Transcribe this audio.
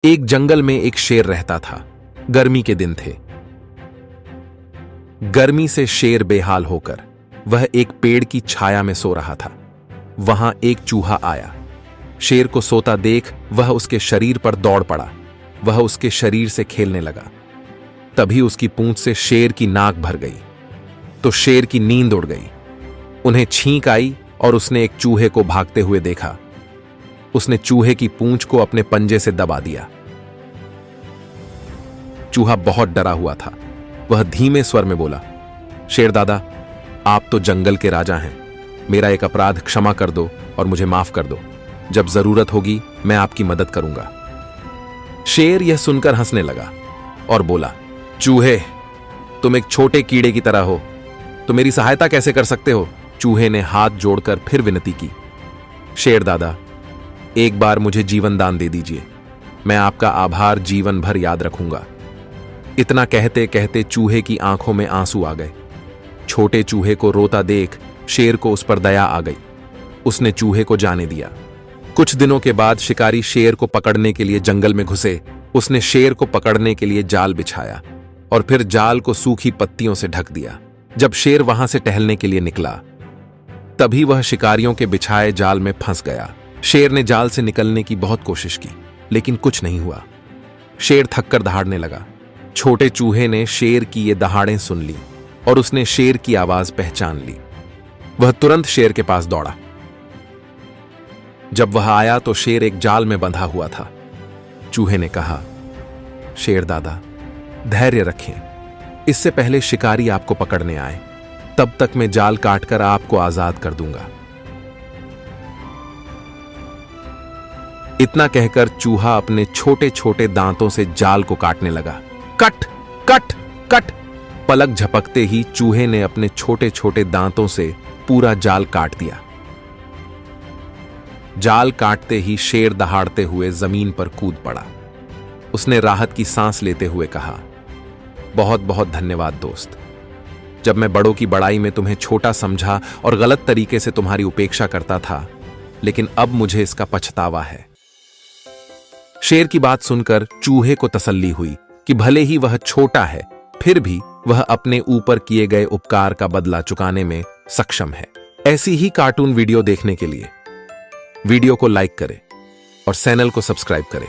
एक जंगल में एक शेर रहता था। गर्मी के दिन थे। गर्मी से शेर बेहाल होकर वह एक पेड़ की छाया में सो रहा था। वहां एक चूहा आया। शेर को सोता देख वह उसके शरीर पर दौड़ पड़ा। वह उसके शरीर से खेलने लगा। तभी उसकी पूंछ से शेर की नाक भर गई तो शेर की नींद उड़ गई। उन्हें छींक आई और उसने एक चूहे को भागते हुए देखा। उसने चूहे की पूंछ को अपने पंजे से दबा दिया। चूहा बहुत डरा हुआ था। वह धीमे स्वर में बोला, शेर दादा, आप तो जंगल के राजा हैं। मेरा एक अपराध क्षमा कर दो और मुझे माफ कर दो। जब जरूरत होगी मैं आपकी मदद करूंगा। शेर यह सुनकर हंसने लगा और बोला, चूहे, तुम एक छोटे कीड़े की तरह हो, तो मेरी सहायता कैसे कर सकते हो? चूहे ने हाथ जोड़कर फिर विनती की, शेर दादा, एक बार मुझे जीवन दान दे दीजिए। मैं आपका आभार जीवन भर याद रखूंगा। इतना कहते कहते चूहे की आंखों में आंसू आ गए। छोटे चूहे को रोता देख शेर को उस पर दया आ गई। उसने चूहे को जाने दिया। कुछ दिनों के बाद शिकारी शेर को पकड़ने के लिए जंगल में घुसे। उसने शेर को पकड़ने के लिए जाल बिछाया और फिर जाल को सूखी पत्तियों से ढक दिया। जब शेर वहां से टहलने के लिए निकला, तभी वह शिकारियों के बिछाए जाल में फंस गया। शेर ने जाल से निकलने की बहुत कोशिश की, लेकिन कुछ नहीं हुआ। शेर थककर दहाड़ने लगा। छोटे चूहे ने शेर की ये दहाड़ें सुन ली और उसने शेर की आवाज पहचान ली। वह तुरंत शेर के पास दौड़ा। जब वह आया तो शेर एक जाल में बंधा हुआ था। चूहे ने कहा, शेर दादा, धैर्य रखें। इससे पहले शिकारी आपको पकड़ने आए, तब तक मैं जाल काटकर आपको आजाद कर दूंगा। इतना कहकर चूहा अपने छोटे छोटे दांतों से जाल को काटने लगा। Cut cut cut. पलक झपकते ही चूहे ने अपने छोटे छोटे दांतों से पूरा जाल काट दिया। जाल काटते ही शेर दहाड़ते हुए जमीन पर कूद पड़ा। उसने राहत की सांस लेते हुए कहा, बहुत बहुत धन्यवाद दोस्त। जब मैं बड़ों की बड़ाई में तुम्हें छोटा समझा और गलत तरीके से तुम्हारी उपेक्षा करता था, लेकिन अब मुझे इसका पछतावा है। शेर की बात सुनकर चूहे को तसल्ली हुई कि भले ही वह छोटा है, फिर भी वह अपने ऊपर किए गए उपकार का बदला चुकाने में सक्षम है। ऐसी ही कार्टून वीडियो देखने के लिए वीडियो को लाइक करें और चैनल को सब्सक्राइब करें।